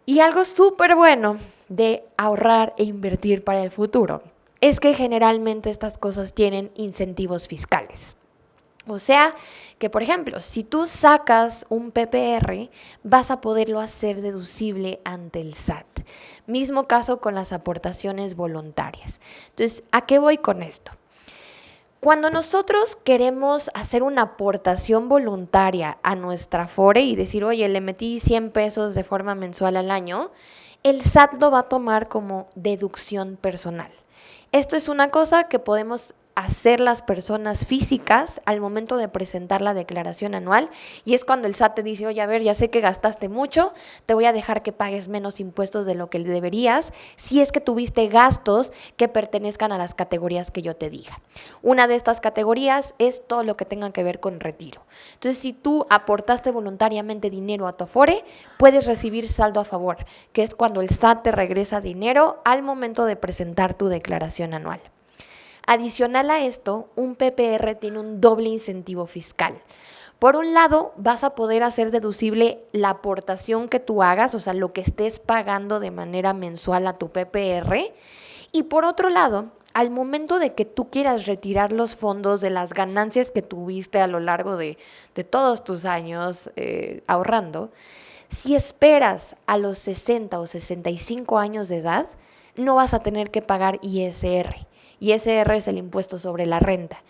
Y algo súper bueno de ahorrar e invertir para el futuro es que generalmente estas cosas tienen incentivos fiscales. O sea, que por ejemplo, si tú sacas un PPR, vas a poderlo hacer deducible ante el SAT. Mismo caso con las aportaciones voluntarias. Entonces, ¿a qué voy con esto? Cuando nosotros queremos hacer una aportación voluntaria a nuestra Afore y decir, oye, le metí 100 pesos de forma mensual al año, el SAT lo va a tomar como deducción personal. Esto es una cosa que podemos hacer las personas físicas al momento de presentar la declaración anual y es cuando el SAT te dice, oye, a ver, ya sé que gastaste mucho, te voy a dejar que pagues menos impuestos de lo que deberías si es que tuviste gastos que pertenezcan a las categorías que yo te diga. Una de estas categorías es todo lo que tenga que ver con retiro. Entonces, si tú aportaste voluntariamente dinero a tu Afore, puedes recibir saldo a favor, que es cuando el SAT te regresa dinero al momento de presentar tu declaración anual. Adicional a esto, un PPR tiene un doble incentivo fiscal. Por un lado, vas a poder hacer deducible la aportación que tú hagas, o sea, lo que estés pagando de manera mensual a tu PPR. Y por otro lado, al momento de que tú quieras retirar los fondos de las ganancias que tuviste a lo largo de todos tus años ahorrando, si esperas a los 60 o 65 años de edad, no vas a tener que pagar ISR. ISR es el impuesto sobre la renta.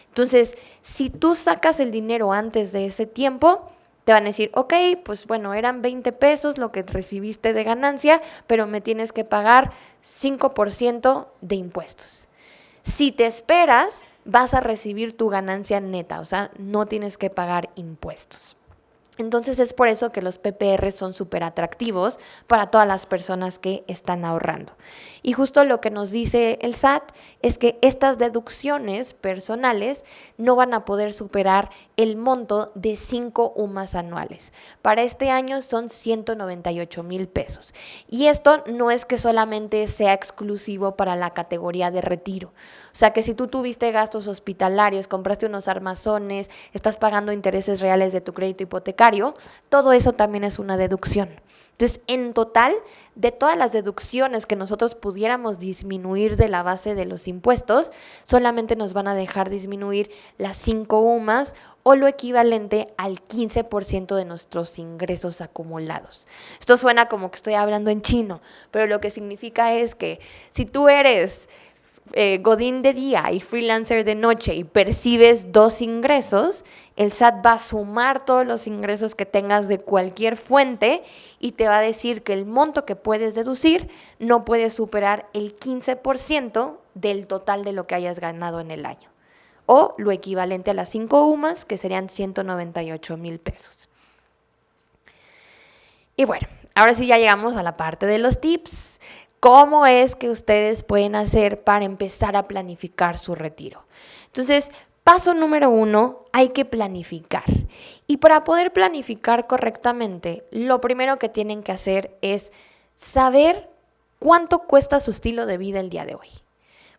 Entonces, si tú sacas el dinero antes de ese tiempo, te van a decir, ok, pues bueno, eran 20 pesos lo que recibiste de ganancia, pero me tienes que pagar 5% de impuestos. Si te esperas, vas a recibir tu ganancia neta, o sea, no tienes que pagar impuestos. Entonces es por eso que los PPR son súper atractivos para todas las personas que están ahorrando. Y justo lo que nos dice el SAT es que estas deducciones personales no van a poder superar el monto de 5 UMAS anuales. Para este año son 198,000 pesos. Y esto no es que solamente sea exclusivo para la categoría de retiro. O sea que si tú tuviste gastos hospitalarios, compraste unos armazones, estás pagando intereses reales de tu crédito hipotecario, todo eso también es una deducción. Entonces, en total, de todas las deducciones que nosotros pudiéramos disminuir de la base de los impuestos, solamente nos van a dejar disminuir las 5 UMAS o lo equivalente al 15% de nuestros ingresos acumulados. Esto suena como que estoy hablando en chino, pero lo que significa es que si tú eres godín de día y freelancer de noche y percibes 2 ingresos, el SAT va a sumar todos los ingresos que tengas de cualquier fuente y te va a decir que el monto que puedes deducir no puede superar el 15% del total de lo que hayas ganado en el año, o lo equivalente a las 5 UMAS, que serían 198,000 pesos. Y bueno, ahora sí ya llegamos a la parte de los tips. ¿Cómo es que ustedes pueden hacer para empezar a planificar su retiro? Entonces, paso número 1, hay que planificar. Y para poder planificar correctamente, lo primero que tienen que hacer es saber cuánto cuesta su estilo de vida el día de hoy.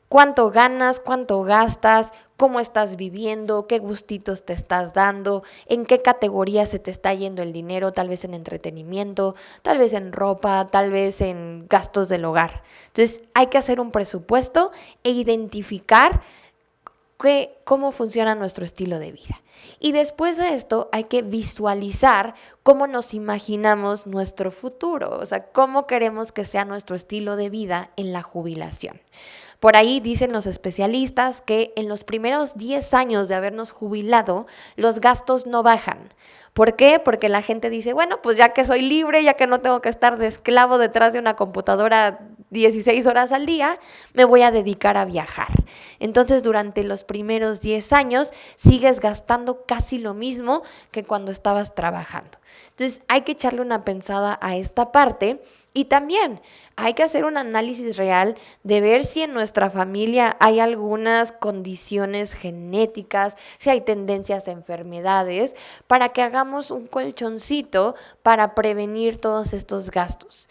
¿Cuánto ganas? ¿Cuánto gastas? ¿Cómo estás viviendo? ¿Qué gustitos te estás dando? ¿En qué categoría se te está yendo el dinero? Tal vez en entretenimiento, tal vez en ropa, tal vez en gastos del hogar. Entonces, hay que hacer un presupuesto e identificar cómo funciona nuestro estilo de vida. Y después de esto hay que visualizar cómo nos imaginamos nuestro futuro, o sea, cómo queremos que sea nuestro estilo de vida en la jubilación. Por ahí dicen los especialistas que en los primeros 10 años de habernos jubilado, los gastos no bajan. ¿Por qué? Porque la gente dice, bueno, pues ya que soy libre, ya que no tengo que estar de esclavo detrás de una computadora 16 horas al día, me voy a dedicar a viajar. Entonces, durante los primeros 10 años, sigues gastando casi lo mismo que cuando estabas trabajando. Entonces, hay que echarle una pensada a esta parte. Y también hay que hacer un análisis real de ver si en nuestra familia hay algunas condiciones genéticas, si hay tendencias a enfermedades, para que hagamos un colchoncito para prevenir todos estos gastos.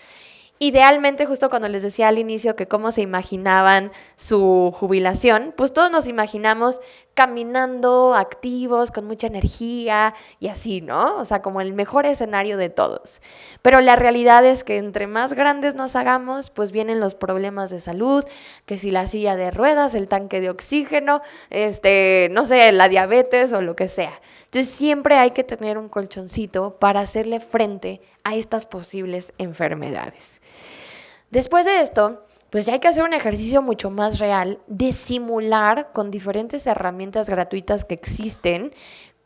Idealmente, justo cuando les decía al inicio que cómo se imaginaban su jubilación, pues todos nos imaginamos caminando, activos, con mucha energía y así, ¿no? O sea, como el mejor escenario de todos. Pero la realidad es que entre más grandes nos hagamos, pues vienen los problemas de salud, que si la silla de ruedas, el tanque de oxígeno, no sé, la diabetes o lo que sea. Entonces siempre hay que tener un colchoncito para hacerle frente a estas posibles enfermedades. Después de esto, pues ya hay que hacer un ejercicio mucho más real de simular con diferentes herramientas gratuitas que existen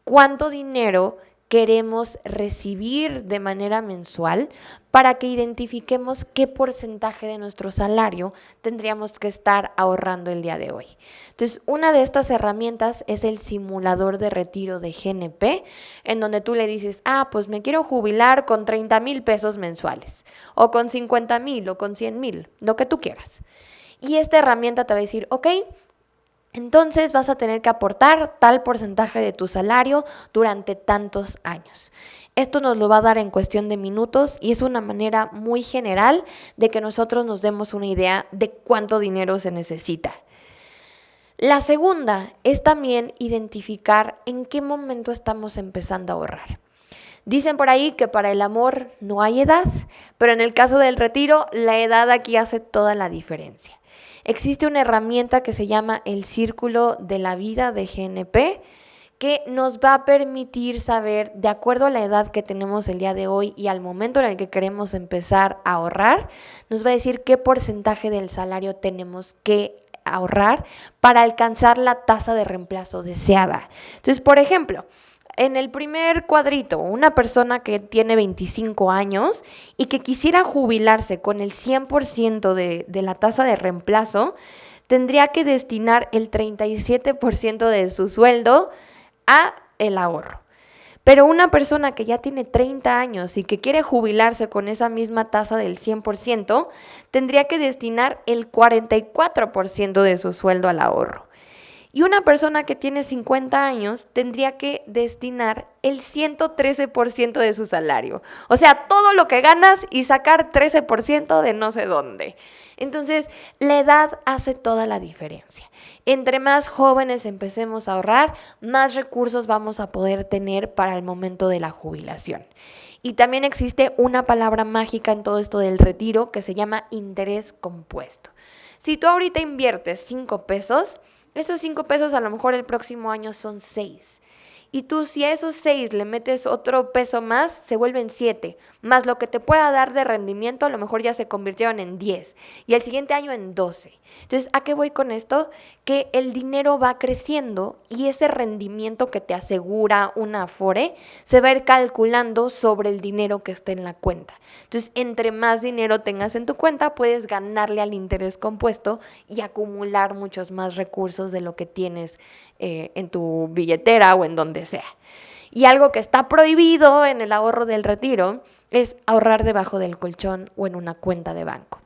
cuánto dinero queremos recibir de manera mensual para que identifiquemos qué porcentaje de nuestro salario tendríamos que estar ahorrando el día de hoy. Entonces, una de estas herramientas es el simulador de retiro de GNP, en donde tú le dices, pues me quiero jubilar con 30,000 pesos mensuales, o con 50,000, o con 100,000, lo que tú quieras. Y esta herramienta te va a decir, ok, entonces vas a tener que aportar tal porcentaje de tu salario durante tantos años. Esto nos lo va a dar en cuestión de minutos y es una manera muy general de que nosotros nos demos una idea de cuánto dinero se necesita. La segunda es también identificar en qué momento estamos empezando a ahorrar. Dicen por ahí que para el amor no hay edad, pero en el caso del retiro, la edad aquí hace toda la diferencia. Existe una herramienta que se llama el Círculo de la Vida de GNP, que nos va a permitir saber, de acuerdo a la edad que tenemos el día de hoy y al momento en el que queremos empezar a ahorrar, nos va a decir qué porcentaje del salario tenemos que ahorrar para alcanzar la tasa de reemplazo deseada. Entonces, por ejemplo, en el primer cuadrito, una persona que tiene 25 años y que quisiera jubilarse con el 100% de la tasa de reemplazo, tendría que destinar el 37% de su sueldo a el ahorro. Pero una persona que ya tiene 30 años y que quiere jubilarse con esa misma tasa del 100%, tendría que destinar el 44% de su sueldo al ahorro. Y una persona que tiene 50 años tendría que destinar el 113% de su salario. O sea, todo lo que ganas y sacar 13% de no sé dónde. Entonces, la edad hace toda la diferencia. Entre más jóvenes empecemos a ahorrar, más recursos vamos a poder tener para el momento de la jubilación. Y también existe una palabra mágica en todo esto del retiro que se llama interés compuesto. Si tú ahorita inviertes 5 pesos, esos 5 pesos a lo mejor el próximo año son 6. Y tú si a esos 6 le metes otro peso más, se vuelven 7. Más lo que te pueda dar de rendimiento, a lo mejor ya se convirtieron en 10. Y el siguiente año en 12. Entonces, ¿a qué voy con esto? Que el dinero va creciendo y ese rendimiento que te asegura una Afore se va a ir calculando sobre el dinero que esté en la cuenta. Entonces, entre más dinero tengas en tu cuenta, puedes ganarle al interés compuesto y acumular muchos más recursos de lo que tienes en tu billetera o en donde sea. Y algo que está prohibido en el ahorro del retiro es ahorrar debajo del colchón o en una cuenta de banco.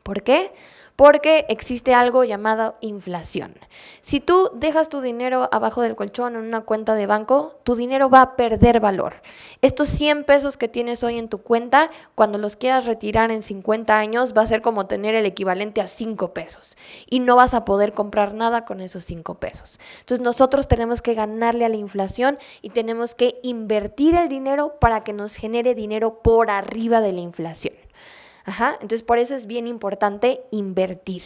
¿Por qué? Porque existe algo llamado inflación. Si tú dejas tu dinero abajo del colchón en una cuenta de banco, tu dinero va a perder valor. Estos 100 pesos que tienes hoy en tu cuenta, cuando los quieras retirar en 50 años, va a ser como tener el equivalente a 5 pesos. Y no vas a poder comprar nada con esos 5 pesos. Entonces nosotros tenemos que ganarle a la inflación y tenemos que invertir el dinero para que nos genere dinero por arriba de la inflación. Entonces por eso es bien importante invertir.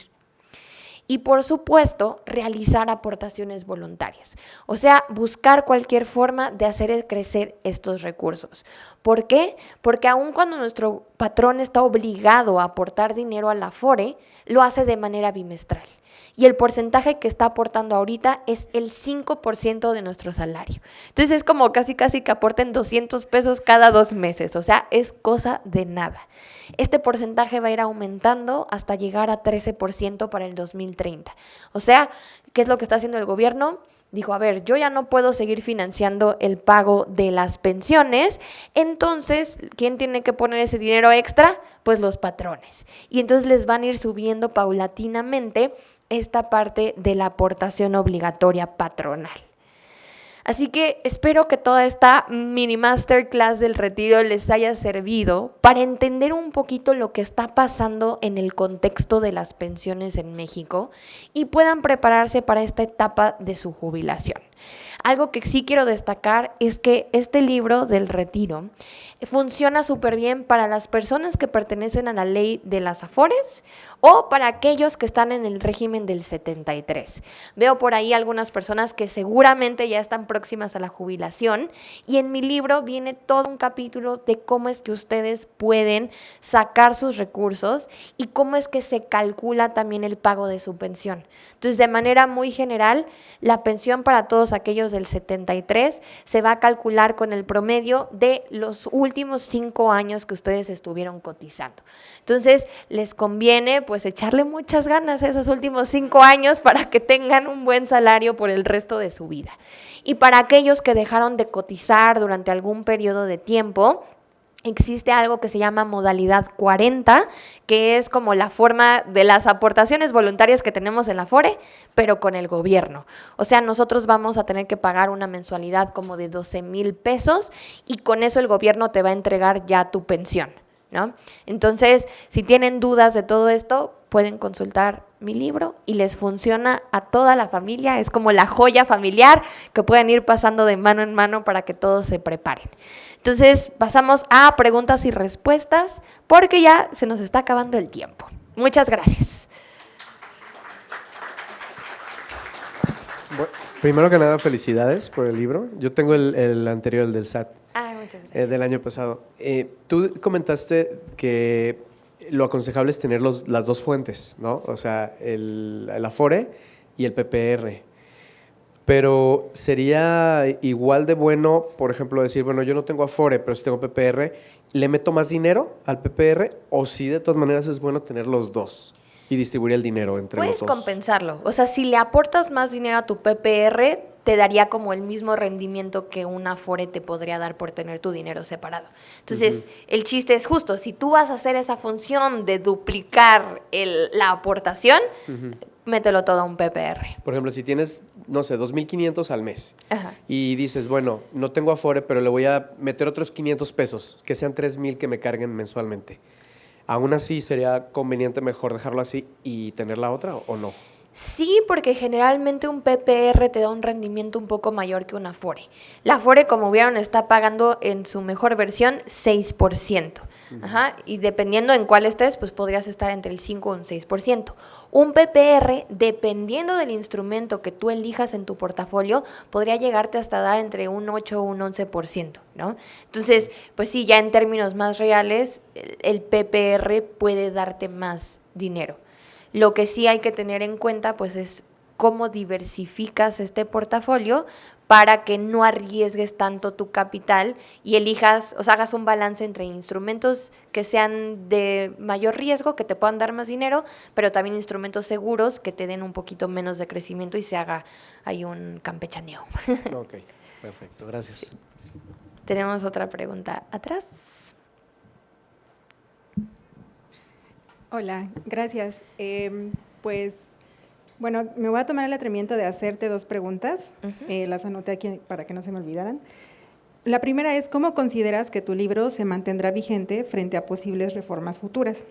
Y por supuesto, realizar aportaciones voluntarias. O sea, buscar cualquier forma de hacer crecer estos recursos. ¿Por qué? Porque aun cuando nuestro patrón está obligado a aportar dinero a la Afore, lo hace de manera bimestral. Y el porcentaje que está aportando ahorita es el 5% de nuestro salario. Entonces es como casi que aporten 200 pesos cada 2 meses. O sea, es cosa de nada. Este porcentaje va a ir aumentando hasta llegar a 13% para el 2030. O sea, ¿qué es lo que está haciendo el gobierno? Dijo, a ver, yo ya no puedo seguir financiando el pago de las pensiones, entonces, ¿quién tiene que poner ese dinero extra? Pues los patrones. Y entonces les van a ir subiendo paulatinamente esta parte de la aportación obligatoria patronal. Así que espero que toda esta mini masterclass del retiro les haya servido para entender un poquito lo que está pasando en el contexto de las pensiones en México y puedan prepararse para esta etapa de su jubilación. Algo que sí quiero destacar es que este libro del retiro funciona súper bien para las personas que pertenecen a la ley de las Afores o para aquellos que están en el régimen del 73. Veo por ahí algunas personas que seguramente ya están próximas a la jubilación y en mi libro viene todo un capítulo de cómo es que ustedes pueden sacar sus recursos y cómo es que se calcula también el pago de su pensión. Entonces, de manera muy general, la pensión para todos aquellos del 73 se va a calcular con el promedio de los últimos 5 años que ustedes estuvieron cotizando. Entonces, les conviene pues echarle muchas ganas a esos últimos 5 años para que tengan un buen salario por el resto de su vida. Y para aquellos que dejaron de cotizar durante algún periodo de tiempo, existe algo que se llama modalidad 40, que es como la forma de las aportaciones voluntarias que tenemos en la Afore, pero con el gobierno. O sea, nosotros vamos a tener que pagar una mensualidad como de 12,000 pesos y con eso el gobierno te va a entregar ya tu pensión, ¿no? Entonces, si tienen dudas de todo esto, pueden consultar mi libro y les funciona a toda la familia. Es como la joya familiar que pueden ir pasando de mano en mano para que todos se preparen. Entonces, pasamos a preguntas y respuestas porque ya se nos está acabando el tiempo. Muchas gracias. Bueno, primero que nada, felicidades por el libro. Yo tengo el anterior, el del SAT, Muchas gracias. del año pasado. Tú comentaste que lo aconsejable es tener las dos fuentes, ¿no? O sea, el Afore y el PPR. Pero sería igual de bueno, por ejemplo, decir, bueno, yo no tengo Afore, pero sí tengo PPR, ¿le meto más dinero al PPR o sí de todas maneras es bueno tener los dos y distribuir el dinero entre los dos? Puedes compensarlo. O sea, si le aportas más dinero a tu PPR, te daría como el mismo rendimiento que un Afore te podría dar por tener tu dinero separado. Entonces, el chiste es justo, si tú vas a hacer esa función de duplicar la aportación, mételo todo a un PPR. Por ejemplo, si tienes, no sé, 2,500 al mes Ajá. y dices, bueno, no tengo Afore, pero le voy a meter otros 500 pesos, que sean 3,000 que me carguen mensualmente. ¿Aún así sería conveniente mejor dejarlo así y tener la otra o no? Sí, porque generalmente un PPR te da un rendimiento un poco mayor que un Afore. La Afore, como vieron, está pagando en su mejor versión 6%. Ajá, y dependiendo en cuál estés, pues podrías estar entre el 5 o un 6%. Un PPR, dependiendo del instrumento que tú elijas en tu portafolio, podría llegarte hasta dar entre un 8 o un 11%, ¿no? Entonces, pues sí, ya en términos más reales, el PPR puede darte más dinero. Lo que sí hay que tener en cuenta, pues, es cómo diversificas este portafolio para que no arriesgues tanto tu capital y elijas, o sea, hagas un balance entre instrumentos que sean de mayor riesgo, que te puedan dar más dinero, pero también instrumentos seguros que te den un poquito menos de crecimiento y se haga ahí un campechaneo. Ok, perfecto, gracias. Sí. Tenemos otra pregunta atrás. Hola, gracias. Pues, bueno, me voy a tomar el atrevimiento de hacerte 2 preguntas. Las anoté aquí para que no se me olvidaran. La primera es, ¿cómo consideras que tu libro se mantendrá vigente frente a posibles reformas futuras?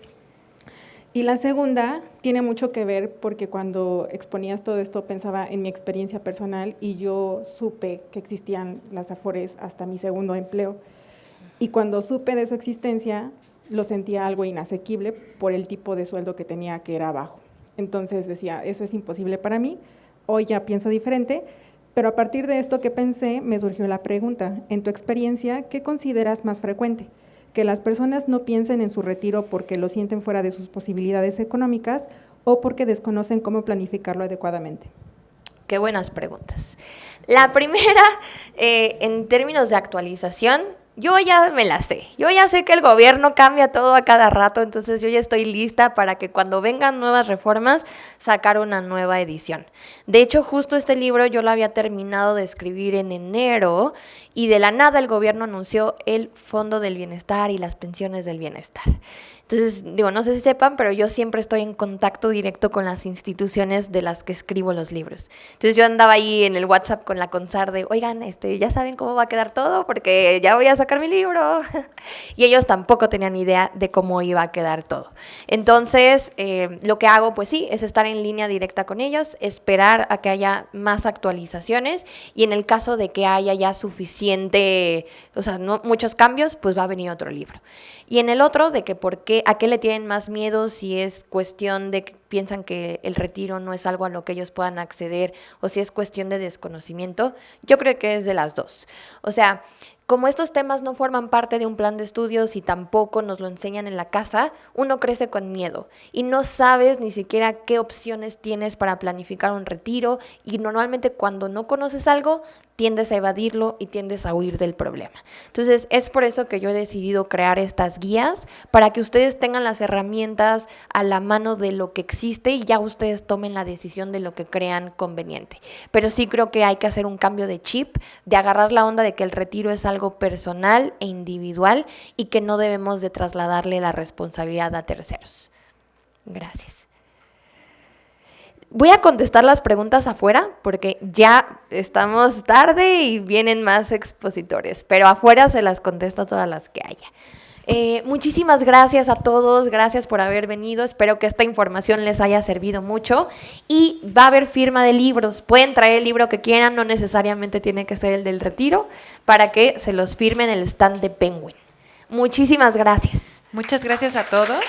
Y la segunda tiene mucho que ver porque cuando exponías todo esto pensaba en mi experiencia personal y yo supe que existían las Afores hasta mi segundo empleo. Y cuando supe de su existencia, lo sentía algo inasequible por el tipo de sueldo que tenía, que era bajo. Entonces decía, eso es imposible para mí. Hoy ya pienso diferente, pero a partir de esto que pensé, me surgió la pregunta, en tu experiencia, ¿qué consideras más frecuente? ¿Que las personas no piensen en su retiro porque lo sienten fuera de sus posibilidades económicas o porque desconocen cómo planificarlo adecuadamente? Qué buenas preguntas. La primera, en términos de actualización, yo ya me la sé. Yo ya sé que el gobierno cambia todo a cada rato, entonces yo ya estoy lista para que cuando vengan nuevas reformas, sacar una nueva edición. De hecho, justo este libro yo lo había terminado de escribir en enero y de la nada el gobierno anunció el Fondo del Bienestar y las pensiones del bienestar. Entonces, digo, no sé si sepan, pero yo siempre estoy en contacto directo con las instituciones de las que escribo los libros. Entonces yo andaba ahí en el WhatsApp con la Consar de, oigan, ya saben cómo va a quedar todo porque ya voy a sacar mi libro. Y ellos tampoco tenían idea de cómo iba a quedar todo. Entonces, lo que hago, pues sí, es estar en línea directa con ellos, esperar a que haya más actualizaciones y en el caso de que haya ya suficiente, o sea, no muchos cambios, pues va a venir otro libro. Y en el otro, de que a qué le tienen más miedo, si es cuestión de que piensan que el retiro no es algo a lo que ellos puedan acceder o si es cuestión de desconocimiento, yo creo que es de las dos. O sea, como estos temas no forman parte de un plan de estudios y tampoco nos lo enseñan en la casa, uno crece con miedo y no sabes ni siquiera qué opciones tienes para planificar un retiro y normalmente cuando no conoces algo, tiendes a evadirlo y tiendes a huir del problema. Entonces, es por eso que yo he decidido crear estas guías para que ustedes tengan las herramientas a la mano de lo que existe y ya ustedes tomen la decisión de lo que crean conveniente. Pero sí creo que hay que hacer un cambio de chip, de agarrar la onda de que el retiro es algo personal e individual y que no debemos de trasladarle la responsabilidad a terceros. Gracias. Voy a contestar las preguntas afuera porque ya estamos tarde y vienen más expositores, pero afuera se las contesto todas las que haya. Muchísimas gracias a todos, gracias por haber venido, espero que esta información les haya servido mucho y va a haber firma de libros, pueden traer el libro que quieran, no necesariamente tiene que ser el del retiro, para que se los firmen en el stand de Penguin. Muchísimas gracias. Muchas gracias a todos.